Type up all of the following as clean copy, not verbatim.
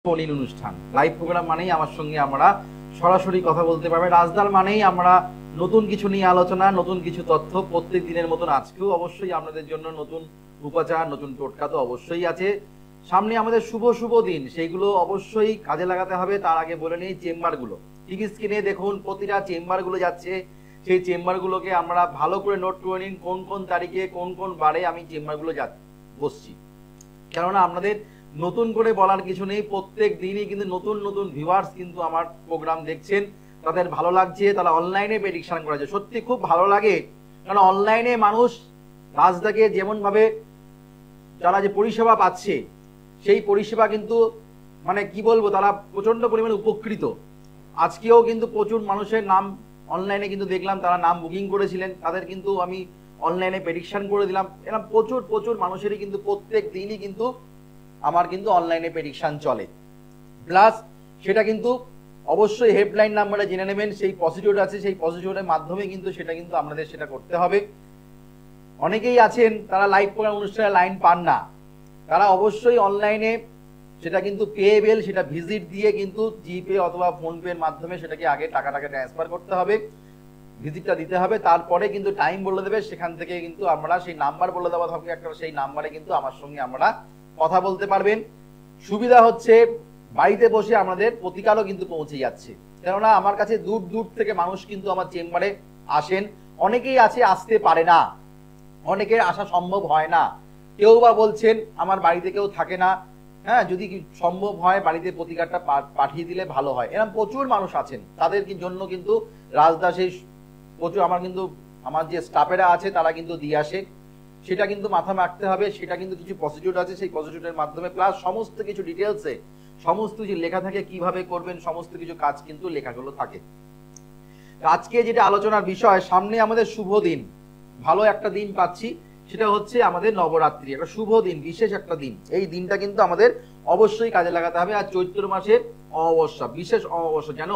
Phone in অনুষ্ঠান live programme মানেই আমার সঙ্গে আমরা সরাসরি কথা বলতে পারবে। রাজদার মানেই আমরা নতুন কিছু নিয়ে আলোচনা, নতুন কিছু তথ্য প্রত্যেক দিনের মতন আজকেও অবশ্যই আপনাদের জন্য নতুন উপাচার, নতুন টোটকা তো অবশ্যই আছে। সামনে আমাদের শুভ শুভ দিন, সেইগুলো অবশ্যই কাজে লাগাতে হবে। তার আগে বলে নিই চেম্বারগুলো ঠিক স্ক্রিনে দেখুন, প্রতিটা চেম্বারগুলো যাচ্ছে। সেই চেম্বারগুলোকে আমরা ভালো করে নোট করে নিন, কোন কোন তারিখে কোন কোন বারে আমি চেম্বারগুলো বসছি। কেননা আপনাদের নতুন করে বলার কিছু নেই, প্রত্যেক দিনই কিন্তু নতুন নতুন ভিউয়ার্স কিন্তু আমার প্রোগ্রাম দেখছেন, তাদের ভালো লাগছে, তারা অনলাইনে প্রেডিকশন করেছে। সত্যি খুব ভালো লাগে, কারণ অনলাইনে মানুষ রাজদাকে যেমন ভাবে যারা যে পরিষেবা পাচ্ছে, সেই পরিষেবা কিন্তু মানে কি বলবো, তারা প্রচন্ড পরিমাণে উপকৃত। আজকেও কিন্তু প্রচুর মানুষের নাম অনলাইনে কিন্তু দেখলাম, তারা নাম বুকিং করেছিলেন, তাদের কিন্তু আমি অনলাইনে প্রেডিকশন করে দিলাম। এরকম প্রচুর প্রচুর মানুষেরই কিন্তু প্রত্যেক দিনই কিন্তু আমার কিন্তু অনলাইনে প্রেডিকশন চলে। প্লাস সেটা কিন্তু অবশ্যই হেল্পলাইন নাম্বারে জেনে নেবেন, সেই প্রসিডিউর আছে, সেই প্রসিডিউরের মাধ্যমে কিন্তু সেটা কিন্তু আপনাদের সেটা করতে হবে। অনেকেই আছেন তারা লাইভ প্রোগ্রাম অনুষ্ঠানে লাইন পান না, তারা অবশ্যই অনলাইনে সেটা কিন্তু পেয়েবেল, সেটা ভিজিট দিয়ে কিন্তু জিপে অথবা ফোনপে এর মাধ্যমে সেটাকে আগে টাকাটাকে ট্রান্সফার করতে হবে, ভিজিটটা দিতে হবে, তারপরে কিন্তু টাইম বলে দেবে। সেখান থেকে কিন্তু আমরা সেই নাম্বার বলে দেওয়া থাকবে একটা, সেই নাম্বারে কিন্তু আমার সঙ্গে আমরা কথা বলতে পারবেন। সুবিধা হচ্ছে বাড়িতে বসে আমাদের প্রতিকারও কিন্তু পৌঁছে যাচ্ছে, কেননা আমার কাছে দূর দূর থেকে মানুষ কিন্তু আমার চেম্বারে আসেন। অনেকেই আছে আসতে পারে না, অনেকের আসা সম্ভব হয় না, কেউ বা বলছেন আমার বাড়িতে কেউ থাকে না, হ্যাঁ যদি সম্ভব হয় বাড়িতে প্রতিকারটা পাঠিয়ে দিলে ভালো হয়। এরকম প্রচুর মানুষ আছেন, তাদের জন্য কিন্তু রাজদা সেই প্রচুর আমার যে স্টাফেরা আছে তারা কিন্তু দিয়ে আসে। সেটা কিন্তু মাথা রাখতে হবে, সেটা কিন্তু কিছু প্রসিডিউর আছে, সেই প্রসিডিউরের মাধ্যমে প্লাস সমস্ত কিছু ডিটেলসে সমস্ত কিছু লেখা থাকে, কিভাবে করবেন সমস্ত কিছু কাজ কিন্তু লেখাগুলো থাকে। আজকে যেটা আলোচনার বিষয়, সামনে আমাদের শুভ দিন, ভালো একটা দিন পাচ্ছি, সেটা হচ্ছে আমাদের নবরাত্রি, একটা শুভ দিন, বিশেষ একটা দিন। এই দিনটা কিন্তু আমাদের অবশ্যই কাজে লাগাতে হবে। আর চৈত্র মাসের অমাবস্যা, বিশেষ অমাবস্যা, যেন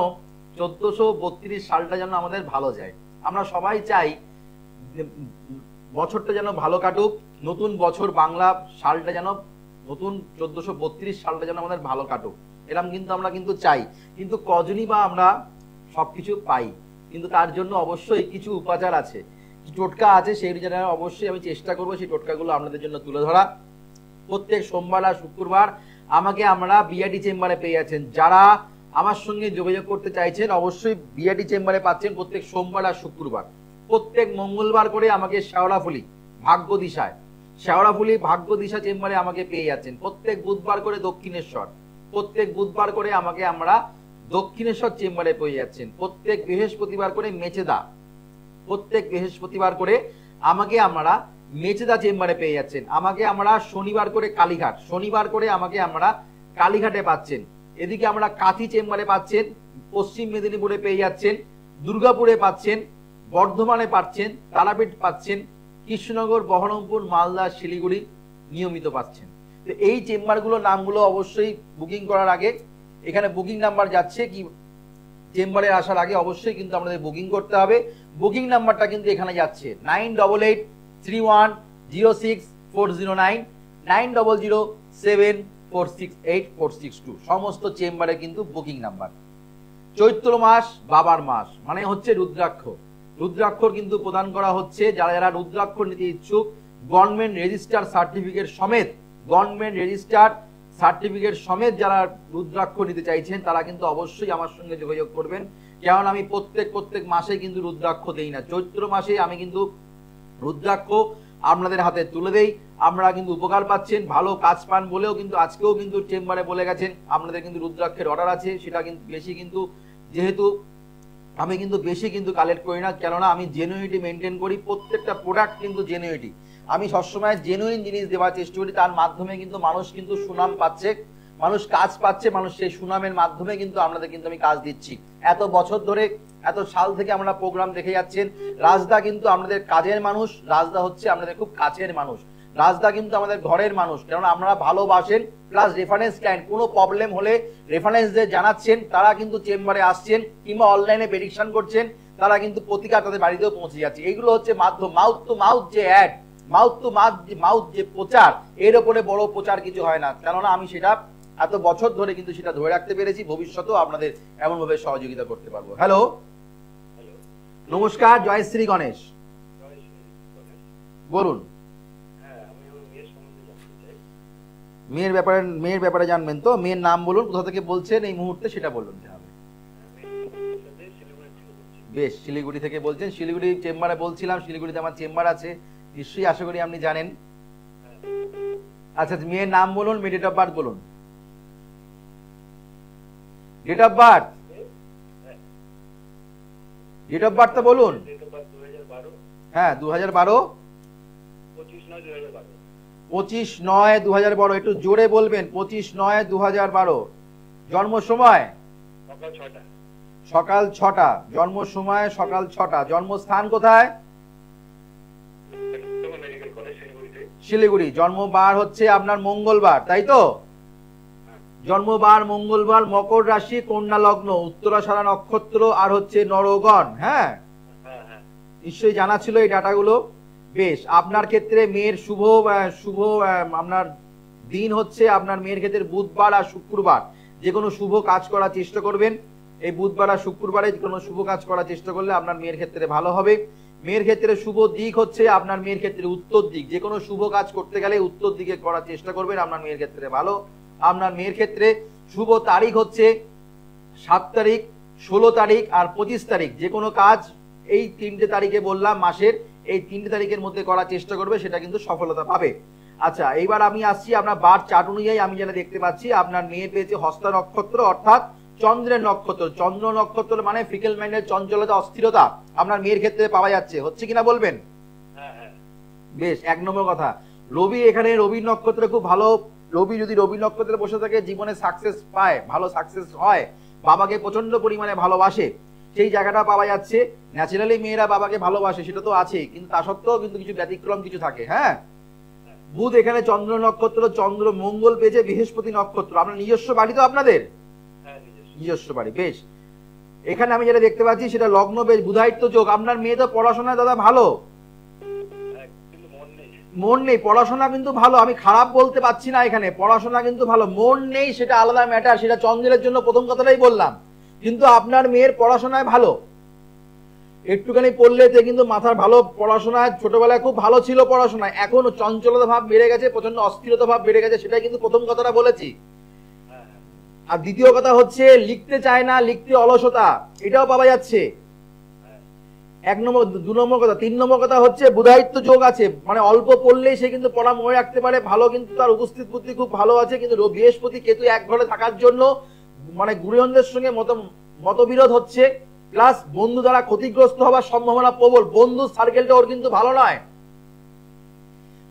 1432 সালটা যেন আমাদের ভালো যায়। আমরা সবাই চাই বছরটা যেন ভালো কাটুক, নতুন বছর বাংলা সালটা যেন নতুন 1432 সালটা যেন আমাদের ভালো কাটুক, এরকম কিন্তু আমরা কিন্তু চাই। কিন্তু কজনই বা আমরা সবকিছু পাই, কিন্তু তার জন্য অবশ্যই কিছু উপাচার আছে, টোটকা আছে, সেই জন্য অবশ্যই আমি চেষ্টা করবো সেই টোটকাগুলো আপনাদের জন্য তুলে ধরা। প্রত্যেক সোমবার আর শুক্রবার আমাকে আমরা বিআরটি চেম্বারে পেয়ে যাচ্ছেন। যারা আমার সঙ্গে যোগাযোগ করতে চাইছেন অবশ্যই বিআরটি চেম্বারে পাচ্ছেন প্রত্যেক সোমবার আর শুক্রবার। প্রত্যেক মঙ্গলবার করে আমাকে শেওড়াফুলি ভাগ্য দিশা চেম্বারে আমাকে পেয়ে যাচ্ছেন। প্রত্যেক বুধবার করে দক্ষিণেশ্বর আমাকে আমরা দক্ষিণেশ্বর চেম্বারে পেয়ে যাচ্ছেন। প্রত্যেক বৃহস্পতিবার করে আমাকে আমরা মেচেদা চেম্বারে পেয়ে যাচ্ছেন। আমাকে আমরা শনিবার করে আমাকে আমরা কালীঘাটে পাচ্ছেন। এদিকে আমরা কাঁথি চেম্বারে পাচ্ছেন, পশ্চিম মেদিনীপুরে পেয়ে যাচ্ছেন, দুর্গাপুরে পাচ্ছেন, বর্ধমানে পাচ্ছেন, তারাপীঠ পাচ্ছেন, কৃষ্ণনগর, বহরমপুর, মালদা, শিলিগুড়ি নিয়মিত পাচ্ছেন। তো এই চেম্বারগুলোর নামগুলো অবশ্যই বুকিং করার আগে এখানে বুকিং নাম্বার যাচ্ছে, কি চেম্বারে আসার আগে অবশ্যই কিন্তু আমাদের বুকিং করতে হবে। বুকিং নাম্বারটা কিন্তু এখানে যাচ্ছে 9883106409, 9007468462, সমস্ত চেম্বারে কিন্তু বুকিং নাম্বার। চৈত্র মাস বাবার মাস, মানে হচ্ছে রুদ্রাক্ষর কিন্তু প্রদান করা হচ্ছে। যারা যারা রুদ্রাক্ষর নিতে ইচ্ছুক, গভর্নমেন্ট রেজিস্টার সার্টিফিকেট সমেত যারা রুদ্রাক্ষর নিতে চাইছেন তারা কিন্তু অবশ্যই আমার সঙ্গে যোগাযোগ করবেন। কারণ আমি প্রত্যেক মাসে কিন্তু রুদ্রাক্ষ দেই না, চৈত্র মাসে আমি কিন্তু রুদ্রাক্ষ আপনাদের হাতে তুলে দেই। আপনারা কিন্তু উপকার পাচ্ছেন, ভালো কাজ পান বলেও কিন্তু আজকেও কিন্তু চেম্বারে বলে গেছেন আপনাদের কিন্তু রুদ্রাক্ষের অর্ডার আছে। সেটা কিন্তু বেশি, কিন্তু যেহেতু আমি কিন্তু বেশি কিন্তু কালেক্ট করি না, কেননা আমি জেনুইনিটি মেনটেন করি। প্রত্যেকটা প্রোডাক্ট কিন্তু জেনুইনিটি, আমি সবসময় জেনুইন জিনিস দেওয়ার চেষ্টা করি। তার মাধ্যমে কিন্তু মানুষ কিন্তু সুনাম পাচ্ছে, মানুষ কাজ পাচ্ছে, মানুষ সেই সুনামের মাধ্যমে কিন্তু আপনাদের কিন্তু আমি কাজ দিচ্ছি। এত বছর ধরে, এত সাল থেকে আমরা প্রোগ্রাম দেখে যাচ্ছেন। রাজদা কিন্তু আপনাদের কাজের মানুষ, রাজদা হচ্ছে আপনাদের খুব কাছের মানুষ, রাজদা কিন্তু আমাদের ঘরের মানুষ, কারণ আমরা ভালোবাসেন। প্লাস রেফারেন্স ক্লায়েন্ট, কোনো প্রবলেম হলে রেফারেন্সদের জানাচ্ছেন, তারা কিন্তু চেম্বারে আসছেন কিংবা অনলাইনে প্রেডিকশন করছেন, তারা কিন্তু প্রতিকার তাদের বাড়িতেও পৌঁছে যাচ্ছে। এগুলো হচ্ছে মাধ্যম, মাউথ টু মাউথ যে অ্যাড, মাউথ টু মাউথ যে প্রচার, এর ওপরে বড় প্রচার কিছু হয় না, কেননা আমি সেটা এত বছর ধরে কিন্তু সেটা ধরে রাখতে পেরেছি, ভবিষ্যতেও আপনাদের এমন ভাবে সহযোগিতা করতে পারবো। হ্যালো, নমস্কার, জয় শ্রী গণেশ, বলুন। মেয়ের ব্যাপারে জানবেন তো? মেয়ের নাম বলুন, কোথা থেকে বলছেন এই মুহূর্তে সেটা বলুন। বেশ, শিলিগুড়ি থেকে বলছেন। শিলিগুড়ি চেম্বারে বলছিলাম, শিলিগুড়িতে আমার চেম্বার আছে, নিশ্চয়ই আশা করি আপনি জানেন। আচ্ছা, মেয়ের নাম বলুন, মেয়ে ডেট অফ বার্থ বলুন। Date of birth, date of বার্থটা বলুন। হ্যাঁ, 2012, 25/9/2012। একটু জোরে বলবেন। 25/9/2012। জন্ম সময় সকাল 6টা। জন্ম সময় সকাল 6টা। জন্মস্থান কোথায়? শিলিগুড়ি। জন্মবার হচ্ছে আপনার মঙ্গলবার, তাই তো? জন্মবার মঙ্গলবার, মকর রাশি, কন্যা লগ্ন, উত্তরাষাঢ়া নক্ষত্র, আর হচ্ছে নরগণ। হ্যাঁ, নিশ্চয়ই জানা ছিল এই ডাটাগুলো। বেশ, আপনার ক্ষেত্রে মেয়ের শুভ আপনার দিন হচ্ছে, আপনার মেয়ের ক্ষেত্রে বুধবার আর শুক্রবার। যে কোনো শুভ কাজ করার চেষ্টা করবেন। এই বুধবার আর শুক্রবারে কোনো শুভ কাজ করার চেষ্টা করলে আপনার মেয়ের ক্ষেত্রে ভালো হবে। মেয়ের ক্ষেত্রে শুভ দিক হচ্ছে আপনার মেয়ের ক্ষেত্রে উত্তর দিক। যে কোনো শুভ কাজ করতে গেলে উত্তর দিকে করার চেষ্টা করবেন, আপনার মেয়ের ক্ষেত্রে ভালো। আপনার মেয়ের ক্ষেত্রে শুভ তারিখ হচ্ছে 7 তারিখ, 16 তারিখ আর 25 তারিখ। যে কোনো কাজ এই 3টে তারিখে বললাম মাসের, এই 3টে তারিখের মধ্যে করার চেষ্টা করবে, সেটা কিন্তু সফলতা পাবে। আচ্ছা, এইবার আমি আসছি আপনার বার চার্ট অনুযায়ী। আমি যেটা দেখতে পাচ্ছি, আপনার মেয়ে পেয়েছে হস্তা নক্ষত্র, অর্থাৎ চন্দ্রের নক্ষত্র। চন্দ্র নক্ষত্র মানে ফিকেল মাইন্ডের, চঞ্চলতা, অস্থিরতা আপনার মেয়ের ক্ষেত্রে পাওয়া যাচ্ছে। হচ্ছে কিনা বলবেন? বেশ, 1 নম্বর কথা। রবি, এখানে রবি নক্ষত্র খুব ভালো। রবি যদি রবি নক্ষত্রে বসে থাকে, জীবনে সাকসেস পায়, ভালো সাকসেস হয়, বাবাকে প্রচন্ড পরিমাণে ভালোবাসে, সেই জায়গাটা পাওয়া যাচ্ছে। ন্যাচারালি মেয়েরা বাবাকে ভালোবাসে, সেটা তো আছে, কিন্তু তা সত্ত্বেও কিন্তু কিছু ব্যতিক্রম কিছু থাকে। হ্যাঁ, বুধ এখানে চন্দ্র নক্ষত্র, চন্দ্র মঙ্গল পেয়েছে বৃহস্পতি নক্ষত্র। আপনার নিজস্ব বাড়ি তো আপনাদের? নিজস্ব বাড়ি। বেশ, এখানে আমি যেটা দেখতে পাচ্ছি সেটা লগ্ন বেশ বুধায়িত্ব যোগ। আপনার মেয়ে তো পড়াশোনায় দাদা ভালো, মন নেই। পড়াশোনা কিন্তু ভালো, আমি খারাপ বলতে পারছি না। এখানে পড়াশোনা কিন্তু ভালো, মন নেই সেটা আলাদা ম্যাটার, সেটা চন্দ্রের জন্য প্রথম কথাটাই বললাম। কিন্তু আপনার মেয়ের পড়াশোনায় ভালো, একটুখানি পড়লেতে কিন্তু মাথার ভালো। পড়াশোনায় ছোটবেলায় খুব ভালো ছিল পড়াশোনায়, এখন চঞ্চলতা ভাব বেড়ে গেছে, প্রচন্ড অস্থিরতা ভাব বেড়ে গেছে, সেটাই কিন্তু প্রথম কথাটা বলেছি। আর দ্বিতীয় কথা হচ্ছে লিখতে চায় না, লিখতে অলসতা, এটাও পাওয়া যাচ্ছে। 1 নম্বর। 2 নম্বর কথা। 3 নম্বর কথা হচ্ছে বুধায়িত্ব যোগ আছে, মানে অল্প পড়লেই সে কিন্তু পড়া মনে রাখতে পারে, ভালো, কিন্তু তার উপস্থিত বুদ্ধি খুব ভালো আছে। কিন্তু বৃহস্পতি কেতু এক ঘরে থাকার জন্য মানে গুরুজনদের সঙ্গে মতবিরোধ হচ্ছে, প্লাস বন্ধু দ্বারা ক্ষতিগ্রস্ত হওয়ার সম্ভাবনা প্রবল। বন্ধু সার্কেলটা ওর কিন্তু ভালো নয়।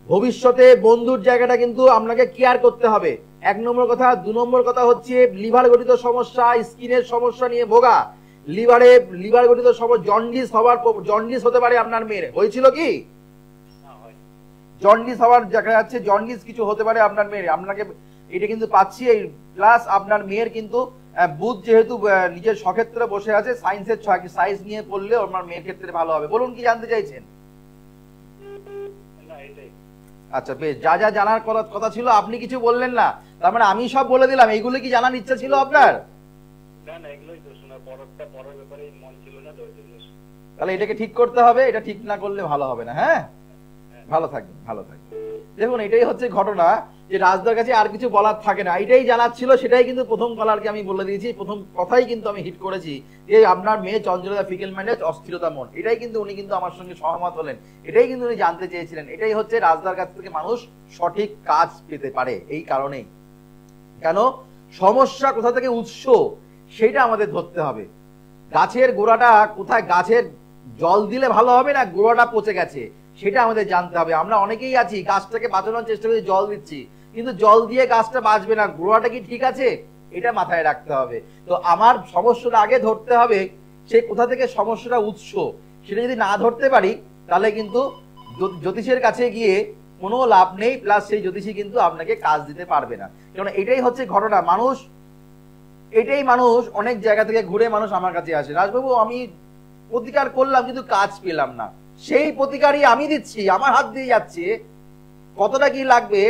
ভবিষ্যতে বন্ধুর জায়গাটা কিন্তু আপনাকে কেয়ার করতে হবে, 1 নম্বর কথা। 2 নম্বর কথা হচ্ছে লিভার গঠিত সমস্যা, স্কিনের সমস্যা নিয়ে ভোগা। লিভার গঠিত সমস্যা, জন্ডিস হতে পারে আপনার মেয়ের। হয়েছিল কি? জন্ডিস হওয়ার দেখা যাচ্ছে, জন্ডিস কিছু হতে পারে আপনার মেয়ের, আপনাকে এটা কিন্তু পাচ্ছি। এই প্লাস আপনার মেয়ের কিন্তু বুধ যেহেতু নিজের সক্ষেত্রে বসে আছে, সায়েন্সের সাইন্স নিয়ে পড়লে আমার মেয়ের ক্ষেত্রে ভালো হবে। বলুন, কি জানতে চাইছেন? আচ্ছা, বেশ, যা যা জানার কথা ছিল আপনি কিছু বললেন না, তার মানে আমি সব বলে দিলাম। এইগুলো কি জানার ইচ্ছা ছিল আপনার? তাহলে এটাকে ঠিক করতে হবে, এটা ঠিক না করলে ভালো হবে না। হ্যাঁ, ভালো থাকবেন, ভালো থাকবেন। দেখুন, এটাই হচ্ছে ঘটনা, যে রাজদার কাছে আর কিছু বলার থাকে না। এটাই জানার ছিল, সেটাই কিন্তু প্রথম কলারকে আমি বলে দিয়েছি। প্রথম কথাই কিন্তু আমি হিট করেছি যে আপনার মেয়ে চঞ্চলতা, ফিকেল মাইন্ডেড, অস্থিরতা মন। এটাই কিন্তু উনি কিন্তু আমার সঙ্গে সহমত হলেন, এটাই কিন্তু উনি জানতে চেয়েছিলেন। এটাই হচ্ছে রাজদার কাছ থেকে মানুষ সঠিক কাজ পেতে পারে এই কারণেই। কেন? সমস্যা কোথা থেকে উৎস সেটা আমাদের ধরতে হবে। গাছের গোড়াটা কোথায়, গাছের জল দিলে ভালো হবে না গোড়াটা পচে গেছে, সেটা আমাদের জানতে হবে। আমরা অনেকেই আছি গাছটাকে বাঁচানোর চেষ্টা করছি, জল দিচ্ছি, কিন্তু জল দিয়ে গাছটা বাঁচবে না, গোড়াটা কি ঠিক আছে, এটা মাথায় রাখতে হবে। তো আমার সমস্যাটা আগে ধরতে হবে, সে কোথা থেকে সমস্যাটা উৎস, সেটা যদি না ধরতে পারি তাহলে কিন্তু জ্যোতিষের কাছে গিয়ে কোনো লাভ নেই, প্লাস সেই জ্যোতিষী কিন্তু আপনাকে কাজ দিতে পারবে না। কারণ এটাই হচ্ছে ঘটনা। মানুষ অনেক জায়গা থেকে ঘুরে মানুষ আমার কাছে আসে, রাজবাবু আমি প্রতিকার করলাম কিন্তু কাজ পেলাম না। সেই প্রতিকারই আমি দিচ্ছি, আমার হাত দিয়ে যাচ্ছে। কতটা কি লাগবে,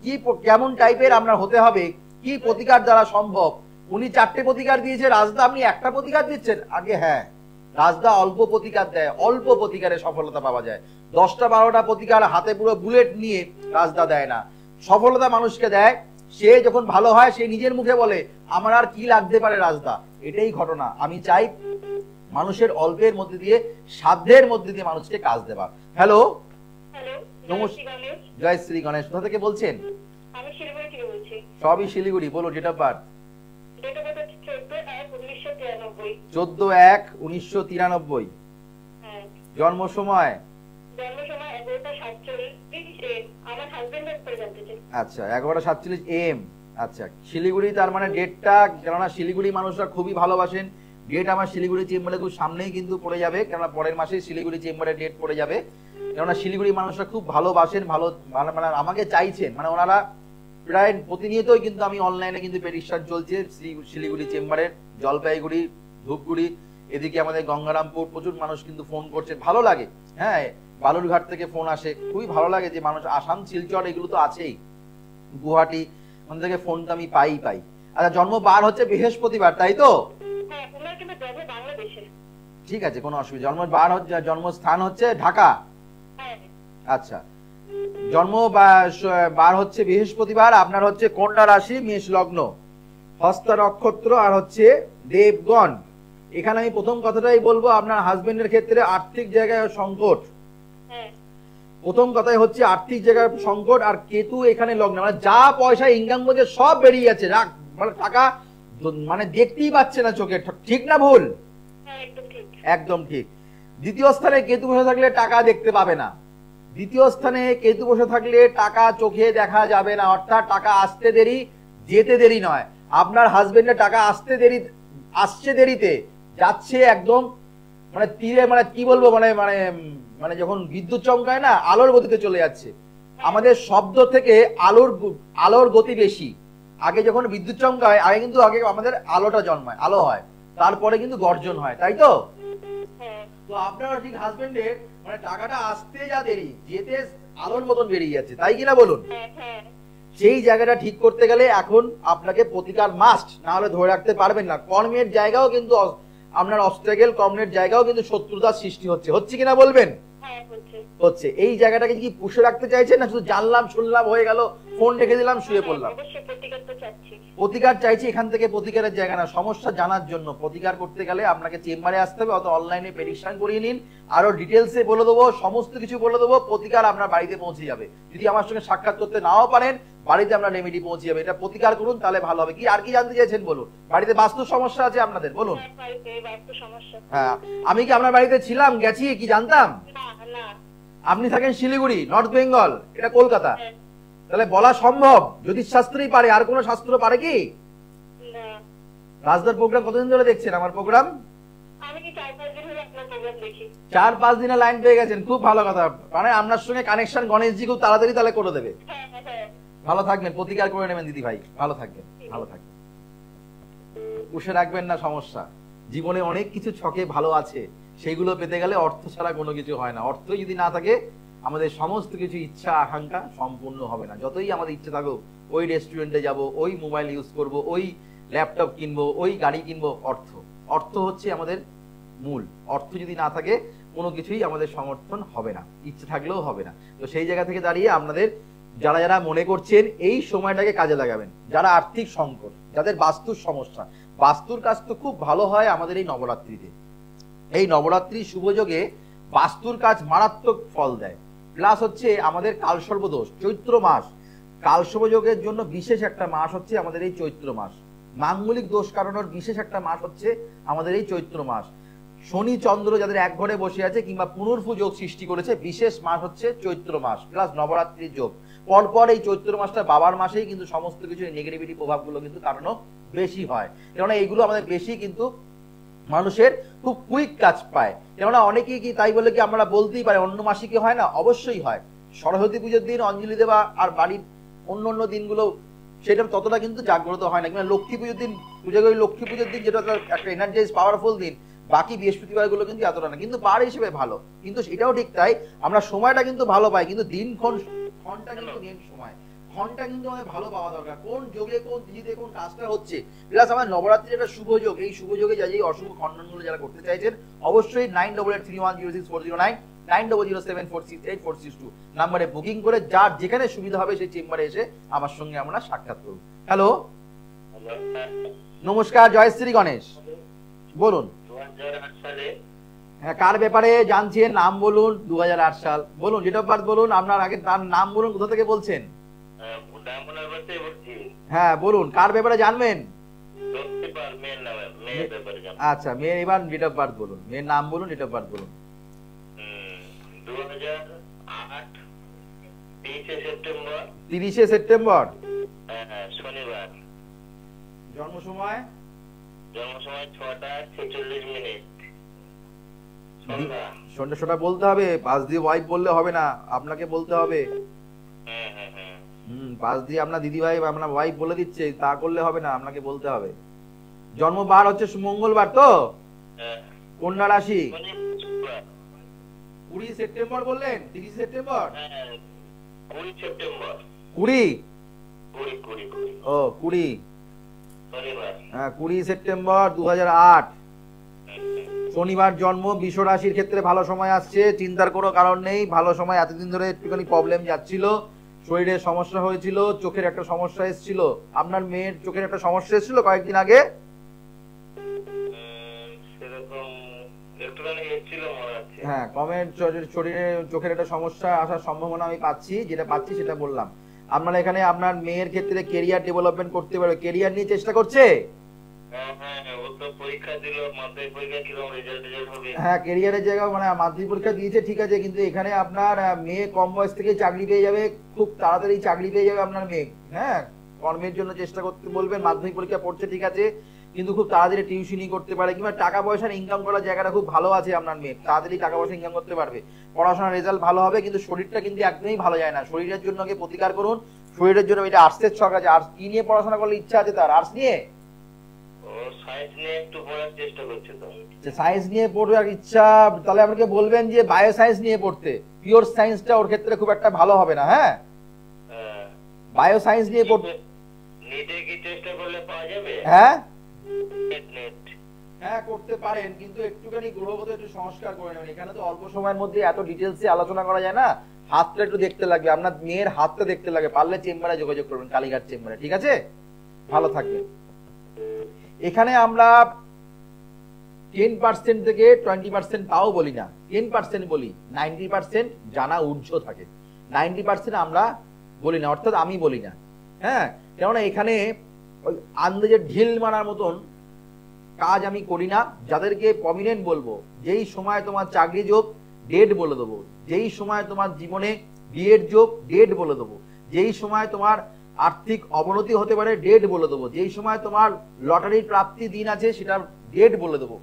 কি কেমন টাইপের আপনার হতে হবে, কি প্রতিকার দ্বারা সম্ভব? উনি 4টে প্রতিকার দিয়েছে, রাজদা আপনি একটা প্রতিকার দিচ্ছেন? আগে হ্যাঁ, রাজদা অল্প প্রতিকার দেয়, অল্প প্রতিকারে সফলতা পাওয়া যায়। 10টা 12টা প্রতিকার হাতে পুরো বুলেট নিয়ে রাজদা দেয় না। সফলতা মানুষকে দেয়, সে যখন ভালো হয় সে নিজের মুখে বলে আমার আর কি লাগতে পারে রাজদা। এটাই ঘটনা। আমি চাই মানুষের অল্পের মধ্যে দিয়ে, সাধ্যের মধ্যে দিয়ে মানুষকে কাজ দেওয়া। হ্যালো, নমস্কার, জয় শ্রী গণেশ। কোথা থেকে বলছেন? আমি শিলিগুড়ি থেকে বলছি। সবই শিলিগুড়ি, বলো date of birth. Date of birth 14/1/1993। 14/1/1993। হ্যাঁ। জন্ম সময়? জন্ম সময় 11:47 আমার হাজবেন্ডের উপরে জানতে চাই। আচ্ছা, 11:47 AM। আচ্ছা, শিলিগুড়ি, তার মানে ডেটটা, কেননা শিলিগুড়ি মানুষরা খুবই ভালোবাসেন, ডেট আমার শিলিগুড়ি চেম্বারে খুব সামনেই কিন্তু পড়ে যাবে, কেননা পরের মাসে শিলিগুড়ি চেম্বারে ডেট পড়ে যাবে। কেননা শিলিগুড়ি মানুষরা খুব ভালোবাসেন, ভালো মানে আমাকে চাইছেন, মানে ওনারা প্রায় প্রতিনিয়তই কিন্তু আমি অনলাইনে কিন্তু পেটিশন চলছে শিলিগুড়ি চেম্বারের, জলপাইগুড়ি, ধূপগুড়ি, এদিকে আমাদের গঙ্গারামপুর, প্রচুর মানুষ কিন্তু ফোন করছেন, ভালো লাগে। হ্যাঁ, বালুরঘাট থেকে ফোন আসে, খুবই ভালো লাগে যে মানুষ, আসাম, শিলচর এগুলো তো আছেই, গুয়াহাটি, ওখান থেকে ফোন তো আমি পাই। আচ্ছা, জন্ম বার হচ্ছে বৃহস্পতিবার, তাই তো? হ্যাঁ, ওনার কিন্তু জন্ম বাংলাদেশে। ঠিক আছে, কোনো অসুবিধা। জন্ম বার হচ্ছে, জন্মস্থান হচ্ছে ঢাকা। হ্যাঁ। আচ্ছা, জন্ম বার হচ্ছে বৃহস্পতিবার, আপনার হচ্ছে কন্যা রাশি, মেষ লগ্ন, হস্ত নক্ষত্র, আর হচ্ছে দেবগণ। এখানে আমি প্রথম কথাটাই বলবো, আপনার হাজবেন্ডের ক্ষেত্রে আর্থিক জায়গায় সংকট। হ্যাঁ। প্রথম কথাই হচ্ছে আর্থিক জায়গায় সংকট, আর কেতু এখানে লগ্ন, মানে যা পয়সা ইনকাম করছে সব বেরিয়ে যাচ্ছে, মানে টাকা মানে দেখতেই পাচ্ছে না চোখে। ঠিক না ভুল? হ্যাঁ, একদম ঠিক। একদম ঠিক। দ্বিতীয় স্থানে কেতু বসে থাকলে টাকা দেখতে পাবে না। দ্বিতীয় স্থানে কেতু বসে থাকলে টাকা চোখে দেখা যাবে না, অর্থাৎ টাকা আসতে দেরি, যেতে দেরি নয়। আপনার হাজবেন্ডের টাকা আসতে দেরি, আসছে দেরিতে, যাচ্ছে একদম মানে তীরে, মানে কি বলবো, মানে মানে মানে যখন বিদ্যুৎ চমকায় না, আলোর গতিতে চলে যাচ্ছে। আমাদের শব্দ থেকে আলোর গতি বেশি। আগে যখন বিদ্যুৎ চমকায়, আগে কিন্তু আমাদের আলোটা জন্মায়, আলো হয়, তারপরে কিন্তু গর্জন হয়, তাই তো? তো আপনার ঠিক হাজবেন্ডের মানে টাকাটা আসতে যা দেরি, যেতে আলোর মতন বেরিয়ে যাচ্ছে, তাই কিনা বলুন? সেই জায়গাটা ঠিক করতে গেলে এখন আপনাকে প্রতিকার মাস্ট, না হলে ধরে রাখতে পারবেন না। কর্মের জায়গাও কিন্তু আপনার অস্ট্রেগেল, কর্মের জায়গাও কিন্তু শত্রুতার সৃষ্টি হচ্ছে কিনা বলবেন? হচ্ছে। এই জায়গাটাকে কি পুষে রাখতে চাইছেন, না শুধু জানলাম শুনলাম হয়ে গেল, ফোন রেখে দিলাম, শুয়ে পড়লাম? প্রতিকার চাইছি। এখান থেকে প্রতিকারের জায়গা না, সমস্যা জানার জন্য। প্রতিকার করতে গেলে আপনাকে চেম্বারে আসতে হবে, অত অনলাইনে পেটিশন করিয়ে নিন, আরো ডিটেলসে বলে দেবো, সমস্ত কিছু বলে দেবো, প্রতিকার আপনার বাড়িতে পৌঁছে যাবে। যদি আমার সঙ্গে সাক্ষাৎ করতে নাও পারেন, বাড়িতে আমরা রেমেডি পৌঁছে যাবে। এটা প্রতিকার করুন, তাহলে ভালো হবে। কি আর কি জানতে চাইছেন বলুন? বাড়িতে বাস্তু সমস্যা আছে আপনাদের, বলুন। হ্যাঁ, আমি কি আপনার বাড়িতে ছিলাম, গেছি, কি জানতাম? আপনি থাকেন শিলিগুড়ি, নর্থ বেঙ্গল, এটা কলকাতা। তাহলে বলা সম্ভব, জ্যোতিষ শাস্ত্রই পারে, আর কোন শাস্ত্র পারে কি? রাজদার প্রোগ্রাম কতদিন ধরে দেখছেন? আমার প্রোগ্রাম 4-5 দিনে লাইন পেয়ে গেছেন, খুব ভালো কথা। মানে আপনার সঙ্গে কানেকশন গণেশজি খুব তাড়াতাড়ি তাহলে করে দেবে। ভালো থাকবেন, প্রতিকার করে নেবেন দিদি ভাই, ভালো থাকবেন, ভালো থাকবেন। পুষে রাখবেন না সমস্যা। জীবনে অনেক কিছু ছকে ভালো আছে, সেইগুলো পেতে গেলে অর্থ ছাড়া কোনো কিছু হয় না। অর্থ যদি না থাকে, আমাদের সমস্ত কিছু ইচ্ছা আকাঙ্ক্ষা সম্পূর্ণ হবে না। যতই আমাদের ইচ্ছা থাকুক, ওই রেস্টুরেন্টে যাব, ওই মোবাইল ইউজ করব, ওই ল্যাপটপ কিনবো, ওই গাড়ি কিনবো, অর্থ হচ্ছে আমাদের মূল। অর্থ যদি না থাকে, কোনো কিছুই আমাদের সমর্থন হবে না, ইচ্ছে থাকলেও হবে না। তো সেই জায়গা থেকে দাঁড়িয়ে আপনাদের যারা মনে করছেন এই সময়টাকে কাজে লাগাবেন, যারা আর্থিক সংকট, যাদের বাস্তুর সমস্যা, বাস্তুর কাজ তো খুব ভালো হয় আমাদের এই নবরাত্রিতে। এই নবরাত্রি শুভযোগে বাস্তুর কাজ মারাত্মক ফল দেয়। প্লাস হচ্ছে আমাদের কালসর্পদোষ, চৈত্র মাস, কালসর্পযোগের জন্য বিশেষ একটা মাস হচ্ছে আমাদের এই চৈত্র মাস। মাঙ্গলিক দোষ কারণের বিশেষ একটা মাস হচ্ছে আমাদের এই চৈত্র মাস। শনি চন্দ্র যাদের এক ঘরে বসে আছে কিংবা পুনর্ভু যোগ সৃষ্টি করেছে, বিশেষ মাস হচ্ছে চৈত্র মাস, প্লাস নবরাত্রির যোগ। পরপর এই চৈত্র মাসটা বাবার মাসেই কিন্তু সমস্ত কিছু নেগেটিভিটি প্রভাবগুলো কিন্তু কারণ বেশি হয়, কেননা এইগুলো আমাদের বেশি কিন্তু মানুষের খুব কুইক কাজ পায়। কেননা অনেকেই কি তাই বলে কি আমরা বলতেই পারে অন্য মাসে কি হয় না? অবশ্যই হয়। সরস্বতী পুজোর দিন অঞ্জলি দেওয়া আর বাড়ির অন্য দিনগুলো সেটা ততটা কিন্তু জাগ্রত হয় না। কিংবা লক্ষ্মী পুজোর দিন, লক্ষ্মী পুজোর দিন যেটা একটা এনার্জাইজ পাওয়ারফুল দিন, বাকি বৃহস্পতিবার গুলো কিন্তু এতটা না, কিন্তু বার হিসেবে ভালো। কিন্তু সেটাও ঠিক তাই, আমরা সময়টা কিন্তু ভালো পাই, কিন্তু দিনক্ষণটা কিন্তু মেন সময়। ঘন্টা কিন্তু আমাদের ভালো পাওয়া দরকার, কোন যোগে কোন তিথিতে কোন কাজটা হচ্ছে। প্লাস আমার নবরাত্রির একটা শুভ যোগ, এই শুভ যোগে যা যে অশুভ খণ্ডনগুলো যারা করতে চাইছেন অবশ্যই 9883106409 9007468462 নম্বরে বুকিং করে যার যেখানে সুবিধা হবে সেই চেম্বারে এসে আমার সঙ্গে আমরা সাক্ষাৎ করুন। হ্যালো, নমস্কার, জয় শ্রী গণেশ, বলুন। 2008 সালে হ্যাঁ, কার ব্যাপারে জানছেন? নাম বলুন। 2008 সাল বলুন, ডেট অফ বার্থ বলুন, আপনার আগে তার নাম বলুন, কোথা থেকে বলছেন? ডায়মন্ডের বলতে বলছি। হ্যাঁ বলুন, কার ব্যাপারে জানবেন? লক্ষ্মীবার মেয়ের নামে, মেয়ের ব্যাপারে জানবো। আচ্ছা, মেয়ের এবার ডেট অফ বার্থ বলুন, মেয়ের নাম বলুন, ডেট অফ বার্থ বলুন। 2008 23 সেপ্টেম্বর। 30 সেপ্টেম্বর, হ্যাঁ, শনিবার। জন্ম সময়? জন্ম সময় 6টা 46 মিনিট সন্ধ্যা। সন্ধ্যা বলতে হবে, পাঁচ দিয়ে ওয়াইফ বললে হবে না, আপনাকে বলতে হবে। হ্যাঁ হ্যাঁ হ্যাঁ। পাঁচ দিয়ে আপনার দিদি ভাই বা আপনার ওয়াইফ বলে দিচ্ছে, তা করলে হবে না, আপনাকে বলতে হবে। জন্মবার হচ্ছে মঙ্গলবার তো? হ্যাঁ। কন্যা রাশি। শনিবার। 20 সেপ্টেম্বর বললেন? 30 সেপ্টেম্বর? হ্যাঁ, 20 সেপ্টেম্বর। 20? 20 ও 20, শনিবার। হ্যাঁ 20 সেপ্টেম্বর 2008 শনিবার জন্ম। বৃষ রাশির ক্ষেত্রে ভালো সময় আসছে, চিন্তার কোনো কারণ নেই, ভালো সময়। এতদিন ধরে একটুখানি প্রবলেম যাচ্ছিল, শরীরে সমস্যা হয়েছিল, চোখের একটা সমস্যা এসেছিল। আপনার মেয়ের চোখের একটা সমস্যা এসেছিল কয়েকদিন আগে? সেরকম একটুখানি এসেছিল মনে হচ্ছে। হ্যাঁ, কমের শরীরে চোখের একটা সমস্যা আসার সম্ভাবনা আমি পাচ্ছি, যেটা পাচ্ছি সেটা বললাম। আপনারা এখানে আপনার মেয়ের ক্ষেত্রে কেরিয়ার ডেভেলপমেন্ট করতে পারবে, কেরিয়ার নিয়ে চেষ্টা করছে। হ্যাঁ হ্যাঁ, ও তো পরীক্ষা দিল, মাধ্যমিক পরীক্ষা কিরকম রেজাল্ট হবে। হ্যাঁ, কেরিয়ারের জায়গা মানে মাধ্যমিক পরীক্ষা দিয়েছে ঠিক আছে, কিন্তু এখানে আপনার মেয়ে কম বয়স থেকে চাকরি পেয়ে যাবে, খুব তাড়াতাড়ি চাকরি পেয়ে যাবে আপনার মেয়ে। হ্যাঁ, কর্মের জন্য চেষ্টা করতে বলবেন। মাধ্যমিক পরীক্ষা পড়ছে ঠিক আছে, কিন্তু খুব তাড়াতাড়ি টিউশনই করতে পারে, কিংবা টাকা পয়সার ইনকাম করার জায়গাটা খুব ভালো আছে আপনার মেয়ে, তাড়াতাড়ি টাকা পয়সা ইনকাম করতে পারবে, পড়াশোনার রেজাল্ট ভালো হবে। কিন্তু শরীরটা কিন্তু একদমই ভালো যায় না, শরীরের জন্য আগে প্রতিকার করুন। শরীরের জন্য এটা আর্টসের ছক আছে, আর্টস কি নিয়ে পড়াশোনা করলে ইচ্ছা আছে তার? আর্টস নিয়ে? ও সায়েন্স নিয়ে একটু পড়ার চেষ্টা করছে তো। সায়েন্স নিয়ে পড়ার ইচ্ছা, তাহলে আপনাকে বলবেন যে বায়ো সায়েন্স নিয়ে পড়তে। পিওর সায়েন্সটা ওর ক্ষেত্রে খুব একটা ভালো হবে না। হ্যাঁ, বায়ো সায়েন্স নিয়ে পড়তে। নেটে কি চেষ্টা করলে পাওয়া যাবে? হ্যাঁ নেট হ্যাঁ করতে পারেন, কিন্তু একটুখানি গ্রহগত একটু সংস্কার করে নেবেন। এখানে তো অল্প সময়ের মধ্যে এত ডিটেলসে আলোচনা করা যায় না। হাতটা একটু দেখতে লাগবে, আপনার মেয়ের হাতটা দেখতে লাগবে, পারলে চেম্বারে যোগাযোগ করবেন, কালীঘাট চেম্বারে। ঠিক আছে, ভালো থাকবেন। এখানে আমরা 10% থেকে 20% তাও বলি না, 10% বলি, 90% জানা ঊর্ধ্ব থাকে, 90% আমরা বলি না, অর্থাৎ আমি বলি না। হ্যাঁ, কেননা এখানে ওই আন্দাজে ঢিল মারার মতন কাজ আমি করি না। যাদেরকে প্রমিনেন্ট বলবো, যেই সময় তোমার চাকরি যোগ ডেট বলে দেবো, যেই সময় তোমার জীবনে বিয়ের যোগ ডেট বলে দেবো, যেই সময় তোমার আর্থিক অবনতি হতে পারে ডেট বলে দেবো, যেই সময় তোমার লটারির প্রাপ্তি দিন আছে সেটার ডেট বলে দেবো।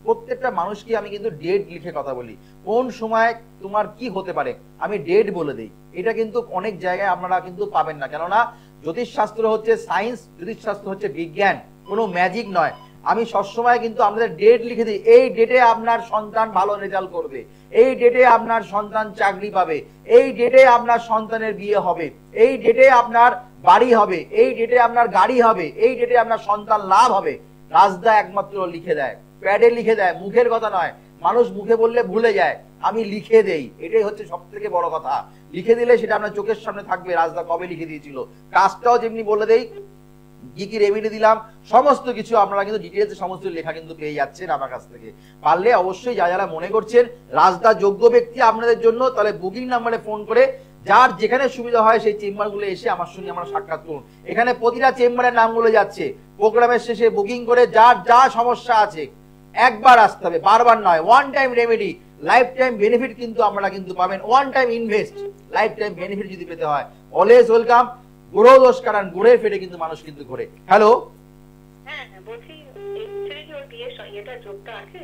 প্রত্যেকটা মানুষকে আমি কিন্তু ডেট লিখে কথা বলি, কোন সময় তোমার কি হতে পারে আমি ডেট বলে দিই। এটা কিন্তু অনেক জায়গায় আপনারা কিন্তু পাবেন না, কেননা জ্যোতিষশাস্ত্র হচ্ছে সায়েন্স, জ্যোতিষশাস্ত্র হচ্ছে বিজ্ঞান, কোনো ম্যাজিক নয়। আমি সবসময় কিন্তু আপনাদের ডেট লিখে দিই, এই ডেটে আপনার সন্তান ভালো রেজাল্ট করবে, এই ডেটে আপনার সন্তান চাকরি পাবে, এই ডেটে আপনার সন্তানের বিয়ে হবে, এই ডেটে আপনার বাড়ি হবে, এই ডেটে আপনার গাড়ি হবে, এই ডেটে আপনার সন্তান লাভ হবে। রাজদা একমাত্র লিখে দেয়, প্যাডে লিখে দেয়, মুখের কথা নয়। মানুষ মুখে বললে ভুলে যায়, আমি লিখে দেই, এটাই হচ্ছে সব থেকে বড় কথা। লিখে দিলে সেটা আপনার চোখের সামনে থাকবে, রাজদা কবে লিখে দিয়েছিল। কাজটাও যেমনি বলে দেই, কি কি রেমেডি দিলাম, সমস্ত কিছু আপনারা কিন্তু ডিটেলসে সমস্ত লেখা কিন্তু পেয়ে যাচ্ছেন আমার কাছ থেকে। পারলে অবশ্যই যারা মনে করছেন রাজদা যোগ্য ব্যক্তি আপনাদের জন্য, তাহলে বুকিং নাম্বারে ফোন করে যার যেখানে সুবিধা হয় সেই চেম্বারগুলো এসে আমার সঙ্গে আমরা সাক্ষাৎ করুন। এখানে প্রতিটা চেম্বারের নামগুলো যাচ্ছে, প্রোগ্রামের শেষে বুকিং করে যার যা সমস্যা আছে একবার আসতে হবে, বারবার নয়। One time remedy, life time benefit কিন্তু আমরা কিন্তু পাবেন। One time invest, life time benefit যদি পেতে হয় অলওয়েজ ওয়েলকাম। গ্রহ দোষ কারণ গ্রহের পেটে কিন্তু মানুষ কিন্তু ঘোরে। হ্যালো, হ্যাঁ হ্যাঁ, বলছি একচুয়ালি ওর বিয়ের এটা যোগটা আছে?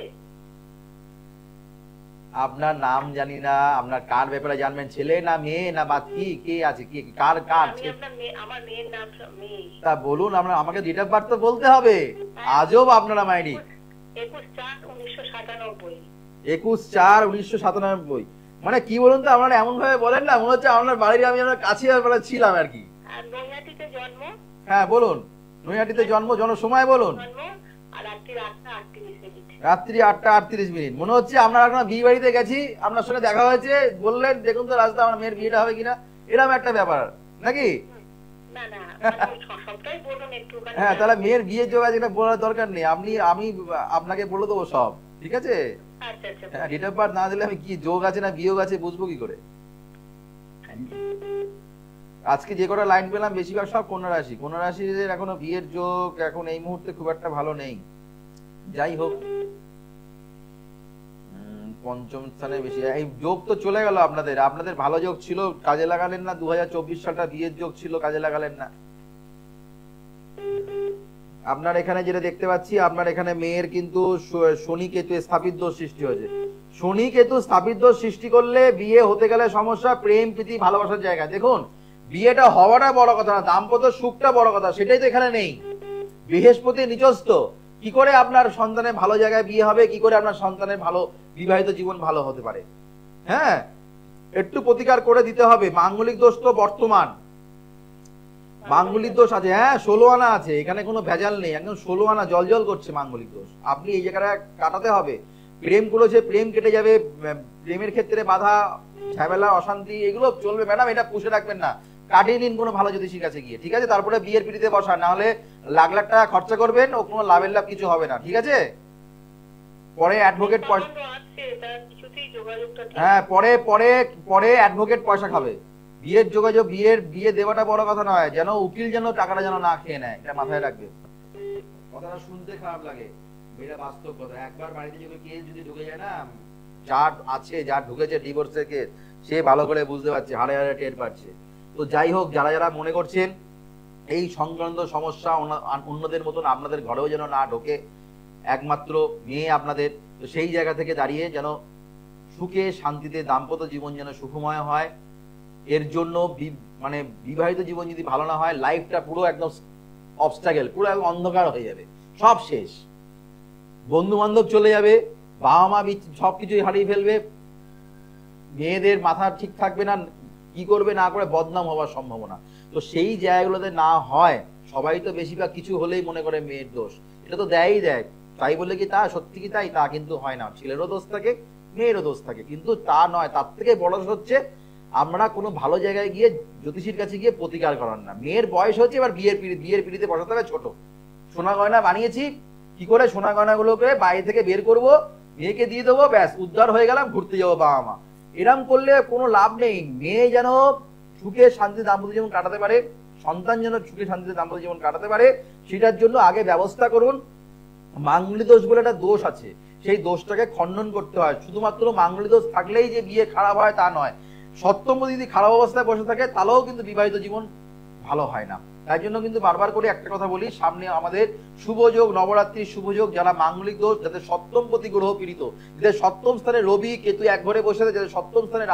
আপনার নাম জানি না, আপনার কার ব্যাপারে জানবেন, ছেলে না মেয়ে না বা কি কে আছে, কি কার কার? আমি আপনার মেয়ে, আমার মেয়ের নাম মেয়ে। তা বলুন, আমরা আমাকে ডেট অফ বার্থ তো বলতে হবে। আজব আপনারা মাইরি। 21/4/1997। 21/4/1997। মানে কি বলুন তো, আপনারা এমন ভাবে বলেন না, মনে হচ্ছে আপনার বাড়ির আমি আপনার কাছে ছিলাম আর কি। আর নৈহাটিতে জন্ম। হ্যাঁ বলুন, নৈহাটিতে জন্ম, সময় বলুন। জন্ম আর রাত্রি 8টা 38 মিনিট। রাত্রি 8টা 38 মিনিট। মনে হচ্ছে আপনার এখন বিয়ে বাড়িতে গেছি, আপনার সঙ্গে দেখা হয়েছে, বললেন দেখুন তো রাস্তা আমার মেয়ের বিয়েটা হবে কিনা, এরকম একটা ব্যাপার নাকি? না না, সবটাই বলুন একটু। হ্যাঁ, তাহলে মেয়ের বিয়ের যোগাযোগ বলার দরকার নেই, আমি আপনাকে বলে দেবো সব, ঠিক আছে? আচ্ছা আচ্ছা। হ্যাঁ, ডেট অফ বার্থ না দিলে আমি কি যোগ আছে না বিয়োগ আছে বুঝবো কি করে? আজকে যে কটা লাইন পেলাম বেশিরভাগ সব কন্যা রাশি। কন্যা রাশির এখনো বিয়ের যোগ এখন এই মুহূর্তে খুব একটা ভালো নেই। যাই হোক, পঞ্চম স্থানে বেশি, এই যোগ তো চলে গেল আপনাদের। আপনাদের ভালো যোগ ছিল, কাজে লাগালেন না। 2024 সালটা বিয়ের যোগ ছিল, কাজে লাগালেন না। আপনার এখানে যেটা দেখতে পাচ্ছি, আপনার এখানে মেয়ের কিন্তু শনি কেতু স্থাপিত দোষ সৃষ্টি হয়েছে। শনি কেতু স্থাপিত দোষ সৃষ্টি করলে বিয়ে হতে গেলে সমস্যা, প্রেম প্রীতি ভালোবাসার জায়গা। দেখুন, বিয়েটা হওয়াটা বড় কথা না, দাম্পত্য সুখটা বড় কথা, সেটাই তো এখানে নেই। বৃহস্পতি নিচস্থ, কি করে আপনার সন্তানের ভালো জায়গায় বিয়ে হবে, কি করে আপনার সন্তানের ভালো বিবাহিত জীবন ভালো হতে পারে? হ্যাঁ, একটু প্রতিকার করে দিতে হবে। মাঙ্গলিক দোষ তো বর্তমান, মাঙ্গলিক দোষ আছে। হ্যাঁ, 16 আনা আছে, এখানে কোনো ভেজাল নেই, একদম 16 আনা জল জল করছে মাঙ্গলিক দোষ। আপনি এই জায়গাটা কাটাতে হবে। প্রেম করেছে, প্রেম কেটে যাবে, প্রেমের ক্ষেত্রে বাধা ঝামেলা অশান্তি এগুলো চলবে ম্যাডাম, এটা পুষে রাখবেন না, কাটিয়ে নিন কোনো ভালো জ্যোতিষীর কাছে গিয়ে, ঠিক আছে? তারপরে বিয়ের পিড়িতে বসা, না হলে লাখ লাখ টাকা খরচা করবেন ও কোনো লাভের লাভ কিছু হবে না, ঠিক আছে? পরে অ্যাডভোকেট পয়সা, হ্যাঁ পরে পরে পরে অ্যাডভোকেট পয়সা খাবে। বিয়ের যোগাযোগ, বিয়ে দেওয়াটা বড় কথা নয়, যেন উকিল যেন টাকাটা যেন না খেয়ে নেয়, এটা মাথায় রাখবে। কথাটা শুনতে খারাপ লাগে, এটা বাস্তব কথা। একবার বাড়িতে যদি কেস যদি ঢুকে যায় না, যার আছে, যার ঢুকেছে ডিভোর্সের কেস, সে ভালো করে বুঝতে পারছে, হাড়ে হাড়ে টের পাচ্ছে। তো যাই হোক, যারা যারা মনে করছেন এই সংক্রান্ত সমস্যা অন্যদের মতন আপনাদের ঘরেও যেন না ঢোকে, একমাত্র মেয়ে আপনাদের, তো সেই জায়গা থেকে দাঁড়িয়ে যেন সুখে শান্তিতে দাম্পত্য জীবন যেন সুখময় হয়, এর জন্য মানে বিবাহিত জীবন যদি ভালো না হয়, লাইফটা পুরো একদম অবস্ট্রাগল, পুরো একদম অন্ধকার হয়ে যাবে, সব শেষ। বন্ধু বান্ধব চলে যাবে, বাবা মা সবকিছুই হারিয়ে ফেলবে, মেয়েদের মাথা ঠিক থাকবে না, কি করবে না করে বদনাম হওয়ার সম্ভাবনা। তো সেই জায়গাগুলোতে না হয়, সবাই তো বেশিরভাগ কিছু হলেই মনে করে মেয়ের দোষ, এটা তো দেয়ই দেয়। তাই বলে কি তা সত্যি কি তাই? তা কিন্তু হয় না, ছেলেরও দোষ থাকে, মেয়েরও দোষ থাকে, কিন্তু তা নয়। তার থেকে বড় হচ্ছে আমরা কোনো ভালো জায়গায় গিয়ে জ্যোতিষীর কাছে গিয়ে প্রতিকার করার না। মেয়ের বয়স হচ্ছে, এবার বিয়ের পিড়িতে বসাতে হবে ছোট। সোনা গয়না বানিয়েছি, কি করে সোনা গয়নাগুলোকে বাইরে থেকে বের করব, মেয়েকে দিয়ে দেবো, ব্যাস উদ্ধার হয়ে গেলাম, ঘুরতে যাবো বাবা মা। এরম করলে কোনো লাভ নেই। মেয়ে যেন সুখে শান্তি দাম্পত্য জীবন কাটাতে পারে, সন্তান যেন সুখে শান্তিতে দাম্পত্য জীবন কাটাতে পারে, সেটার জন্য আগে ব্যবস্থা করুন। মাঙ্গলিক দোষ বলে একটা দোষ আছে, সেই দোষটাকে খণ্ডন করতে হয়। শুধুমাত্র মাঙ্গলিক দোষ থাকলেই যে বিয়ে খারাপ হয় তা নয়, সপ্তমপতি যদি খারাপ অবস্থায় বসে থাকে তাহলেও কিন্তু বিবাহিত জীবন ভালো হয় না। তাই জন্য কিন্তু বারবার করে একটা কথা বলি, সামনে আমাদের শুভযোগ, নবরাত্রির শুভযোগ, যারা মাঙ্গলিক দোষ, যাদের সপ্তমপতি গ্রহ পীড়িত, যাদের সপ্তম স্থানে রবি কেতু এক ঘরে বসে আছে, যাদের সপ্তম স্থানে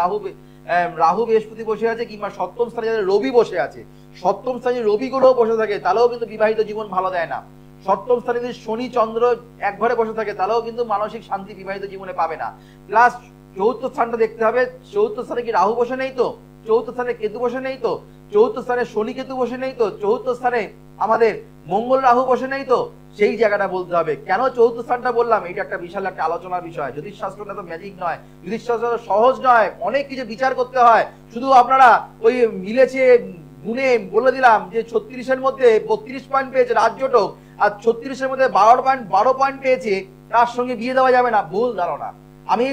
রাহু বৃহস্পতি বসে আছে, কিংবা সপ্তম স্থানে যাদের রবি বসে আছে, সপ্তম স্থানে রবি গ্রহ বসে থাকে, তাহলেও কিন্তু বিবাহিত জীবন ভালো দেয় না। সপ্তম স্থানে যদি শনি চন্দ্র এক ঘরে বসে থাকে, তাহলেও কিন্তু মানসিক শান্তি বিবাহিত জীবনে পাবে না। প্লাস চতুর্থ স্থানটা দেখতে হবে, চতুর্থ স্থানে কি রাহু বসে নেই তো, চতুর্থ স্থানে কেতু বসে নেই তো, চতুর্থ স্থানে শনি কেতু বসে নেই তো, চতুর্থ স্থানে আমাদের মঙ্গল রাহু বসে নেই তো, সেই জায়গাটা বলতে হবে। কেন চতুর্থ স্থানটা বললাম, এটা একটা বিশাল একটা আলোচনার বিষয়। জ্যোতিষশাস্ত্রটা তো ম্যাজিক নয়, জ্যোতিষশাস্ত্র সহজ নয়, অনেক কিছু বিচার করতে হয়। শুধু আপনারা ওই মিলেছে গুণে বলে দিলাম যে 36-এর মধ্যে 32 পয়েন্ট পেয়েছে রাজযোটক, আর 36-এর মধ্যে 12 পয়েন্ট পেয়েছে, তার সঙ্গে বিয়ে দেওয়া যাবে না, ভুল ধারণা। আমি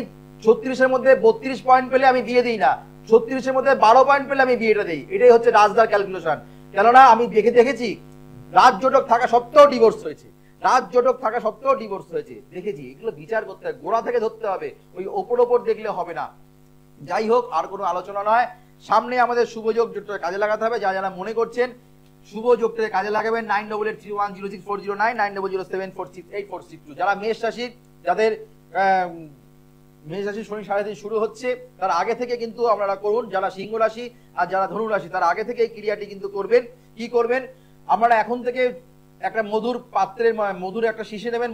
36-এর মধ্যে 32 পয়েন্ট পেলে আমি বিয়ে দিই না, 36-এর মধ্যে 12 পয়েন্ট পেলে আমি বিয়েটা দিই। এটাই হচ্ছে রাজদার ক্যালকুলেশন। কেননা আমি দেখেছি রাজযোটক থাকা সত্ত্বেও ডিভোর্স হয়েছে, রাজযোটক থাকা সত্ত্বেও ডিভোর্স হয়েছে, দেখেছি। এগুলো বিচার করতে হবে, গোড়া থেকে ধরতে হবে, ওই ওপর দেখলে হবে না। যাই হোক, আর কোনো আলোচনা নয়। সামনে আমাদের শুভযোগ যোগটা কাজে লাগাতে হবে। যারা মনে করছেন শুভ যোগটাকে কাজে লাগাবেন, 9883106409, 9007468462। যারা মেষ রাশি, যাদের মেষ রাশি শনি 3.5 শুরু হচ্ছে, তার আগে থেকে কিন্তু আপনারা করুন। যারা সিংহ রাশি আর যারা ধনু রাশি, তার আগে থেকে এই ক্রিয়াটি কিন্তু করবেন। কি করবেন, আপনারা এখন থেকে একটা মধুর পাত্রের মধুর একটা শিশি নেবেন,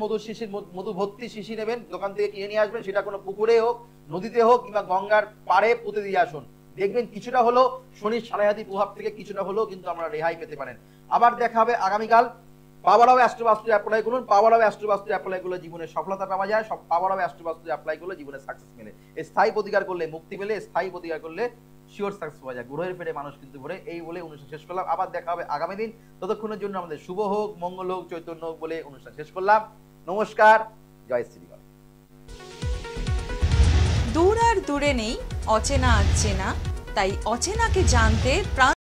মধু ভর্তি শিশি নেবেন, দোকান থেকে কিনে নিয়ে আসবেন। সেটা কোনো পুকুরে হোক, নদীতে হোক, কিংবা গঙ্গার পাড়ে পুঁতে দিয়ে আসুন। দেখবেন কিছুটা হলো শনির সাড়াহাতি প্রভাব থেকে কিছুটা হলেও কিন্তু আমরা রেহাই পেতে পারেন। আবার দেখা হবে আগামীকাল। পাওয়ার অফ অ্যাস্ট্রোবাস্তু অ্যাপ্লাই করুন, পাওয়ার অফ অ্যাস্ট্রোবাস্তু অ্যাপ্লাই করলে জীবনে সফলতা পাওয়া যায়, সব পাওয়ার অফ অ্যাস্ট্রোবাস্তু অ্যাপ্লাই করলে জীবনে সাকসেস মেলে, স্থায়ী প্রতিকার করলে মুক্তি মেলে, স্থায়ী প্রতিকার করলে শিওর সাকসেস পাওয়া যায়। গ্রহের পেটে মানুষ কিন্তু ঘুরে, এই বলে অনুষ্ঠান শেষ করলাম। আবার দেখা হবে আগামী দিন, ততক্ষণের জন্য আমাদের শুভ হোক, মঙ্গল হোক, চৈতন্য হোক বলে অনুষ্ঠান শেষ করলাম। নমস্কার, জয় শ্রীগণ। দূর আর দূরে নেই অচেনা চেনা, তাই অচেনাকে জানতে প্রাণ